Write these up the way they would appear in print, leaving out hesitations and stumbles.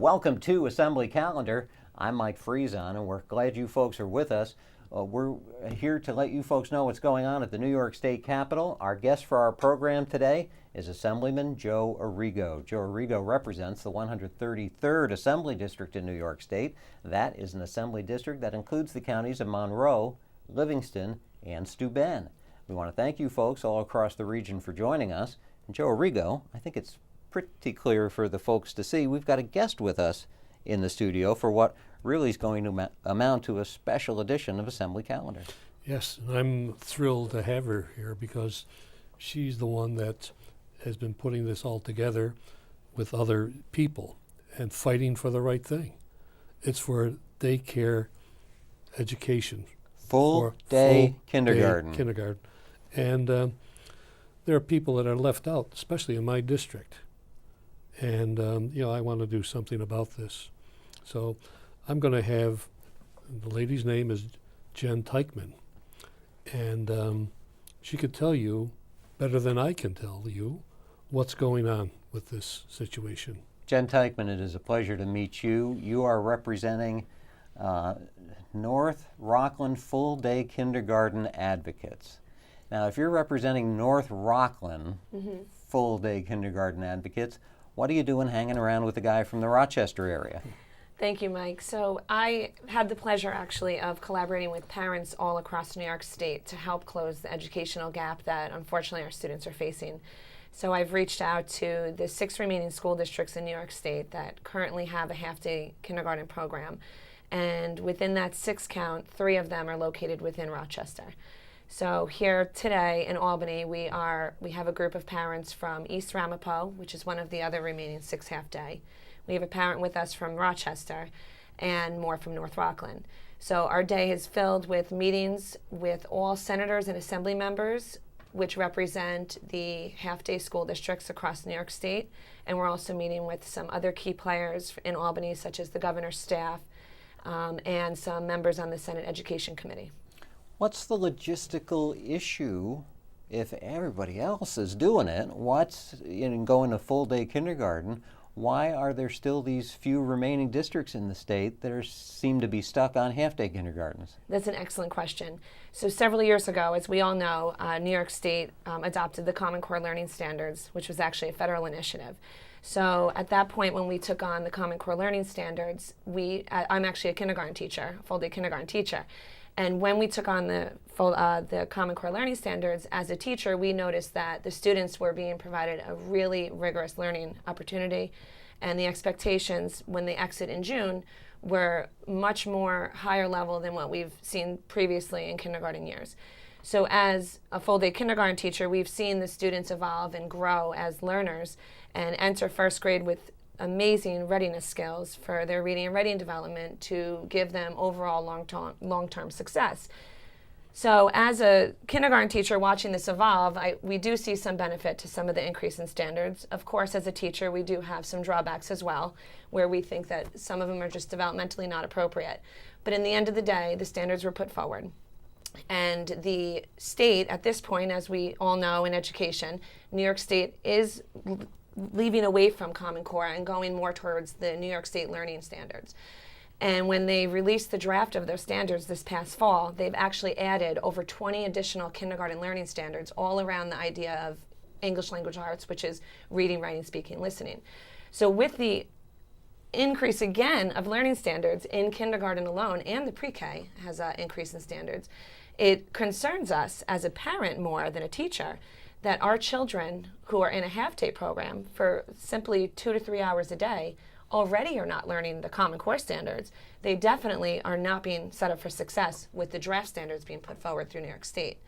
Welcome to Assembly Calendar. I'm Mike Friesen, and we're glad you folks are with us. We're here to let you folks know what's going on at the New York State Capitol. Our guest for our program today is Assemblyman Joe Errigo. Joe Errigo represents the 133rd Assembly District in New York State. That is an Assembly District that includes the counties of Monroe, Livingston, and Steuben. We want to thank you folks all across the region for joining us. And Joe Errigo, I think it's pretty clear for the folks to see, we've got a guest with us in the studio for what really is going to amount to a special edition of Assembly Calendar. Yes, and I'm thrilled to have her here because she's the one that has been putting this all together with other people and fighting for the right thing. It's for daycare education. Full day kindergarten. And there are people that are left out, especially in my district. And, I want to do something about this. So I'm going to have, the lady's name is Jen Teichmann. And she could tell you better than I can tell you what's going on with this situation. Jen Teichmann, it is a pleasure to meet you. You are representing North Rockland Full Day Kindergarten Advocates. Now, if you're representing North Rockland Full Day Kindergarten Advocates, what are you doing hanging around with the guy from the Rochester area? Thank you, Mike. So I had the pleasure, actually, of collaborating with parents all across New York State to help close the educational gap that, unfortunately, our students are facing. So I've reached out to the 6 remaining school districts in New York State that currently have a half-day kindergarten program. And within that 6 count, 3 of them are located within Rochester. So here today in Albany, we have a group of parents from East Ramapo, which is one of the other remaining 6 half-day. We have a parent with us from Rochester and more from North Rockland. So our day is filled with meetings with all senators and assembly members, which represent the half-day school districts across New York State. And we're also meeting with some other key players in Albany, such as the governor's staff and some members on the Senate Education Committee. What's the logistical issue if everybody else is doing it? What's in going to full day kindergarten? Why are there still these few remaining districts in the state that seem to be stuck on half-day kindergartens? That's an excellent question. So several years ago, as we all know, New York State adopted the Common Core Learning Standards, which was actually a federal initiative. So at that point, when we took on the Common Core Learning Standards, I'm actually a kindergarten teacher, a full-day kindergarten teacher. And when we took on the Common Core Learning Standards, as a teacher, we noticed that the students were being provided a really rigorous learning opportunity, and the expectations when they exit in June were much more higher level than what we've seen previously in kindergarten years. So as a full-day kindergarten teacher, we've seen the students evolve and grow as learners and enter first grade with amazing readiness skills for their reading and writing development to give them overall long-term success. So as a kindergarten teacher watching this evolve, we do see some benefit to some of the increase in standards. Of course, as a teacher, we do have some drawbacks as well, where we think that some of them are just developmentally not appropriate. But in the end of the day, the standards were put forward. And the state, at this point, as we all know in education, New York State is leaving away from Common Core and going more towards the New York State learning standards. And when they released the draft of those standards this past fall, they've actually added over 20 additional kindergarten learning standards all around the idea of English language arts, which is reading, writing, speaking, listening. So with the increase again of learning standards in kindergarten alone, and the pre-K has an increase in standards, it concerns us as a parent more than a teacher that our children who are in a half-day program for simply 2 to 3 hours a day already are not learning the Common Core standards. They definitely are not being set up for success with the draft standards being put forward through New York State.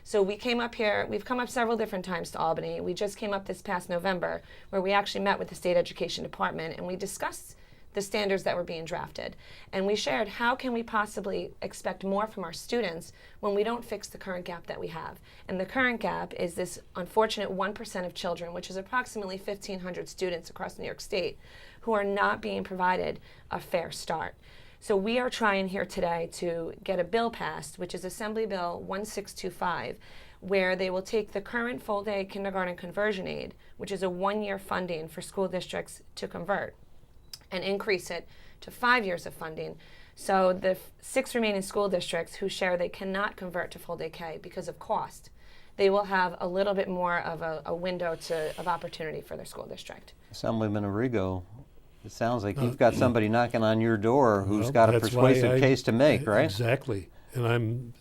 So we came up here, we've come up several different times to Albany. We just came up this past November where we actually met with the State Education Department and we discussed the standards that were being drafted. And we shared how can we possibly expect more from our students when we don't fix the current gap that we have. And the current gap is this unfortunate 1% of children, which is approximately 1,500 students across New York State, who are not being provided a fair start. So we are trying here today to get a bill passed, which is Assembly Bill 1625, where they will take the current full-day kindergarten conversion aid, which is a 1-year funding for school districts to convert, and increase it to 5 years of funding. So the 6 remaining school districts who share they cannot convert to full day K because of cost, they will have a little bit more of a window of opportunity for their school district. Assemblyman Errigo, it sounds like you've got somebody knocking on your door who's Well, got a that's why persuasive case to make, right? Exactly. And I'm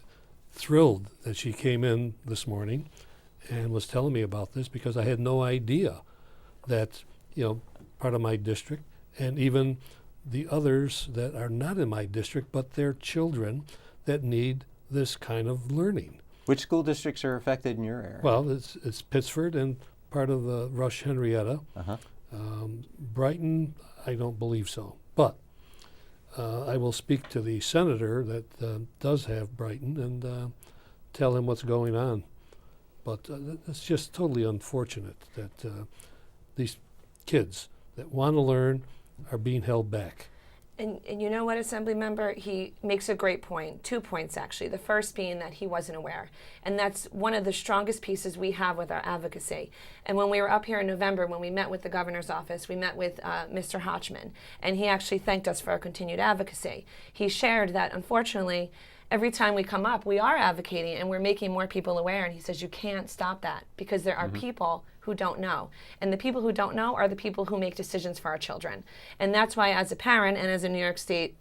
thrilled that she came in this morning and was telling me about this, because I had no idea that, part of my district, and even the others that are not in my district, but their children that need this kind of learning. Which school districts are affected in your area? Well, it's Pittsford and part of the Rush Henrietta. Uh-huh. Brighton, I don't believe so. But I will speak to the senator that does have Brighton and tell him what's going on. But it's just totally unfortunate that these kids that want to learn are being held back. And you know what, Assembly Member? He makes a great point. 2 points, actually. The first being that he wasn't aware. And that's one of the strongest pieces we have with our advocacy. And when we were up here in November, when we met with the governor's office, we met with Mr. Hodgman, and he actually thanked us for our continued advocacy. He shared that, unfortunately, every time we come up, we are advocating and we're making more people aware. And he says, you can't stop that, because there are people who don't know. And the people who don't know are the people who make decisions for our children. And that's why, as a parent and as a New York State,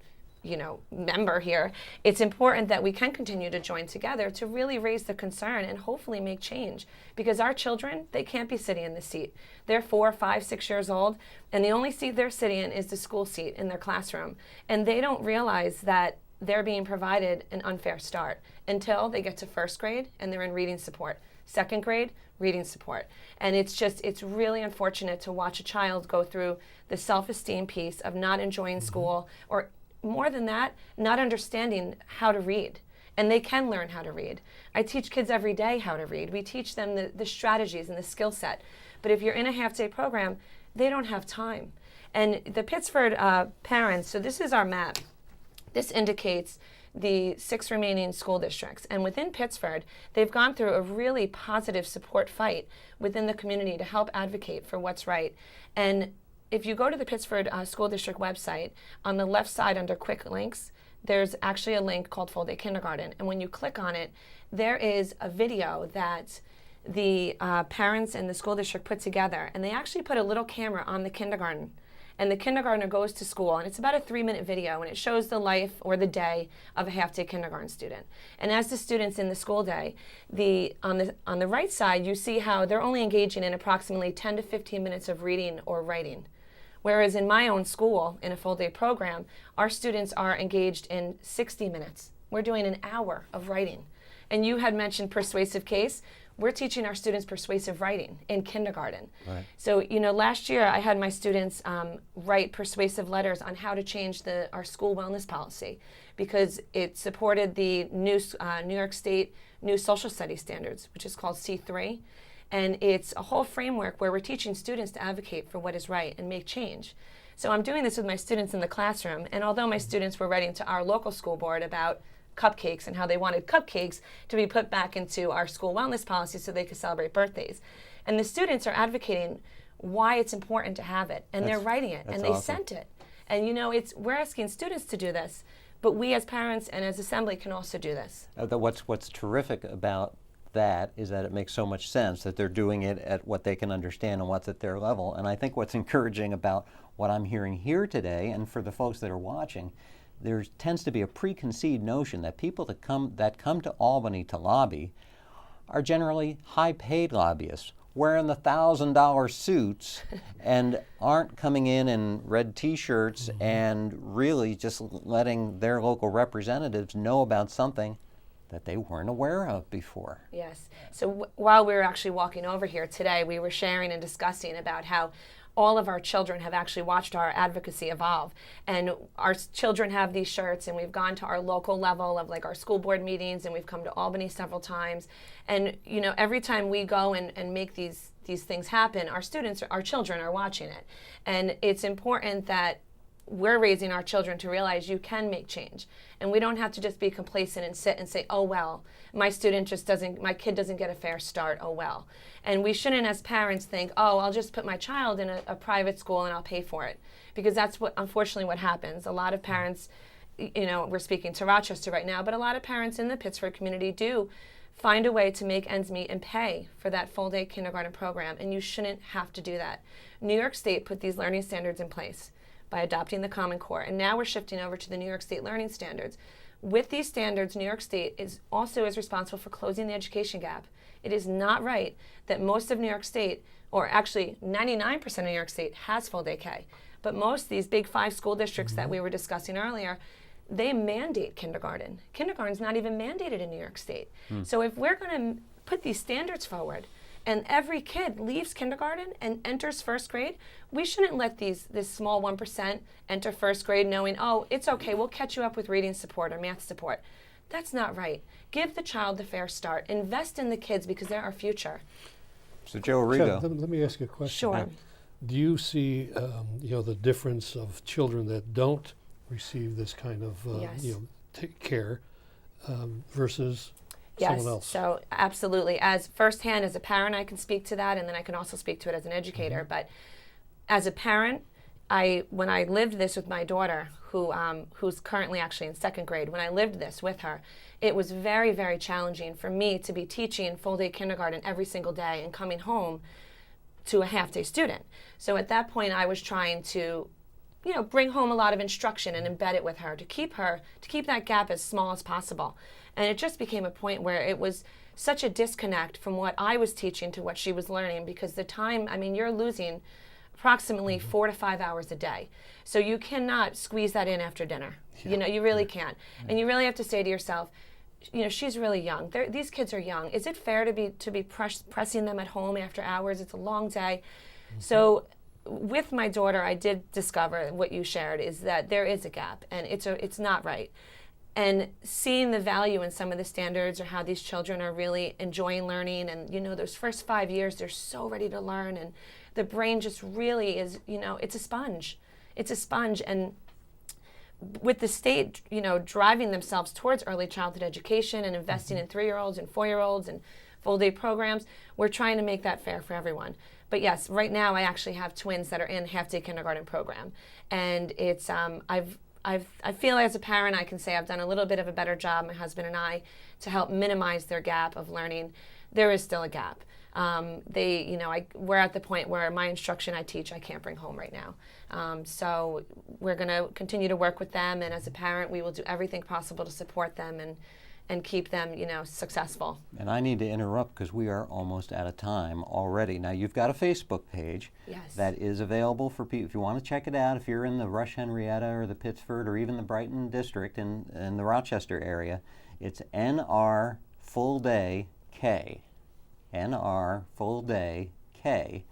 member here, it's important that we can continue to join together to really raise the concern and hopefully make change. Because our children, they can't be sitting in the seat. They're 4, 5, 6 years old, and the only seat they're sitting in is the school seat in their classroom. And they don't realize that they're being provided an unfair start until they get to first grade and they're in reading support. Second grade, reading support. And it's really unfortunate to watch a child go through the self-esteem piece of not enjoying school, or more than that, not understanding how to read. And they can learn how to read. I teach kids every day how to read. We teach them the strategies and the skill set. But if you're in a half-day program, they don't have time. And the Pittsford parents, so this is our map. This indicates the 6 remaining school districts. And within Pittsford, they've gone through a really positive support fight within the community to help advocate for what's right. And if you go to the Pittsford School District website, on the left side under Quick Links, there's actually a link called Full Day Kindergarten. And when you click on it, there is a video that the parents and the school district put together. And they actually put a little camera on the kindergarten. And the kindergartner goes to school, and it's about a 3-minute video, and it shows the life or the day of a half-day kindergarten student. And as the students in the school day, on the right side, you see how they're only engaging in approximately 10 to 15 minutes of reading or writing. Whereas in my own school, in a full-day program, our students are engaged in 60 minutes. We're doing an hour of writing. And you had mentioned persuasive case. We're teaching our students persuasive writing in kindergarten. Right. So, last year I had my students write persuasive letters on how to change our school wellness policy, because it supported the new New York State new social studies standards, which is called C3. And it's a whole framework where we're teaching students to advocate for what is right and make change. So I'm doing this with my students in the classroom. And although my students were writing to our local school board about cupcakes and how they wanted cupcakes to be put back into our school wellness policy so they could celebrate birthdays. And the students are advocating why it's important to have it. And they're writing it. And they sent it. And we're asking students to do this, but we as parents and as Assembly can also do this. What's terrific about that is that it makes so much sense that they're doing it at what they can understand and what's at their level. And I think what's encouraging about what I'm hearing here today, and for the folks that are watching, there tends to be a preconceived notion that people that come to Albany to lobby are generally high-paid lobbyists, wearing the $1,000 suits and aren't coming in red T-shirts and really just letting their local representatives know about something that they weren't aware of before. Yes. So while we were actually walking over here today, we were sharing and discussing about how all of our children have actually watched our advocacy evolve. And our children have these shirts, and we've gone to our local level of our school board meetings, and we've come to Albany several times. And every time we go and make these things happen, our children are watching it. And it's important that we're raising our children to realize you can make change. And we don't have to just be complacent and sit and say, oh, well, my kid doesn't get a fair start, oh, well. And we shouldn't, as parents, think, oh, I'll just put my child in a private school and I'll pay for it. Because that's unfortunately what happens. A lot of parents, we're speaking to Rochester right now, but a lot of parents in the Pittsford community do find a way to make ends meet and pay for that full-day kindergarten program, and you shouldn't have to do that. New York State put these learning standards in place by adopting the Common Core, and now we're shifting over to the New York State learning standards. With these standards, New York State is responsible for closing the education gap. It is not right that most of New York State, or actually 99% of New York State, has full-day K, but most of these big 5 school districts that we were discussing earlier, they mandate kindergarten. Kindergarten's not even mandated in New York State. So if we're going to put these standards forward and every kid leaves kindergarten and enters first grade, we shouldn't let this small 1% enter first grade knowing, oh, it's okay, we'll catch you up with reading support or math support. That's not right. Give the child the fair start. Invest in the kids because they're our future. So Joe Errigo. Let me ask you a question. Sure. Do you see the difference of children that don't receive this kind of care versus someone else? So absolutely. As firsthand as a parent, I can speak to that, and then I can also speak to it as an educator. But as a parent, when I lived this with my daughter, who's currently actually in 2nd grade, when I lived this with her, it was very, very challenging for me to be teaching full-day kindergarten every single day and coming home to a half-day student. So at that point, I was trying to bring home a lot of instruction and embed it with her to keep that gap as small as possible. And it just became a point where it was such a disconnect from what I was teaching to what she was learning, because the time, you're losing approximately 4 to 5 hours a day. So you cannot squeeze that in after dinner. You really can't. And you really have to say to yourself, she's really young. These kids are young. Is it fair to be pressing them at home after hours? It's a long day. So with my daughter, I did discover what you shared, is that there is a gap, and it's not right. And seeing the value in some of the standards, or how these children are really enjoying learning, and those first 5 years, they're so ready to learn, and the brain just really is, it's a sponge. It's a sponge, and with the state, driving themselves towards early childhood education and investing in 3-year-olds and 4-year-olds and full-day programs, we're trying to make that fair for everyone. But yes, right now I actually have twins that are in half-day kindergarten program, and it's I feel as a parent I can say I've done a little bit of a better job, my husband and I, to help minimize their gap of learning. There is still a gap. We're at the point where my instruction I teach I can't bring home right now. So we're going to continue to work with them, and as a parent we will do everything possible to support them and keep them, successful. And I need to interrupt because we are almost out of time already. Now, you've got a Facebook page that is available for people if you want to check it out. If you're in the Rush Henrietta or the Pittsford or even the Brighton district in the Rochester area, it's NRFullDayK. NRFullDayK.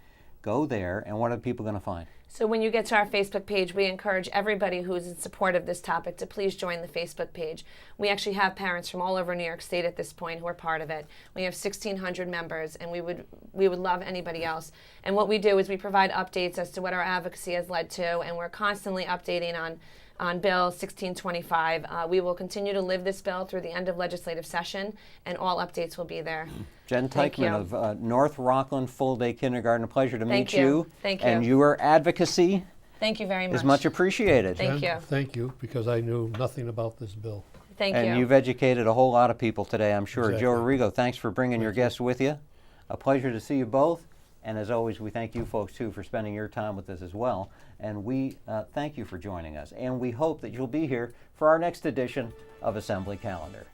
Go there, and what are people going to find? So when you get to our Facebook page, we encourage everybody who's in support of this topic to please join the Facebook page. We actually have parents from all over New York State at this point who are part of it. We have 1,600 members, and we would love anybody else. And what we do is we provide updates as to what our advocacy has led to, and we're constantly updating on Bill 1625. We will continue to live this bill through the end of legislative session, and all updates will be there. Jen Teichmann of North Rockland Full-Day Kindergarten, a pleasure to meet you. Thank you. And your advocacy Thank you very much. is much appreciated. Thank you. Thank you, because I knew nothing about this bill. Thank you. And you've educated a whole lot of people today, I'm sure. Exactly. Joe Errigo, thanks for bringing your guests with you. A pleasure to see you both. And as always, we thank you folks, too, for spending your time with us as well. And we thank you for joining us. And we hope that you'll be here for our next edition of Assembly Calendar.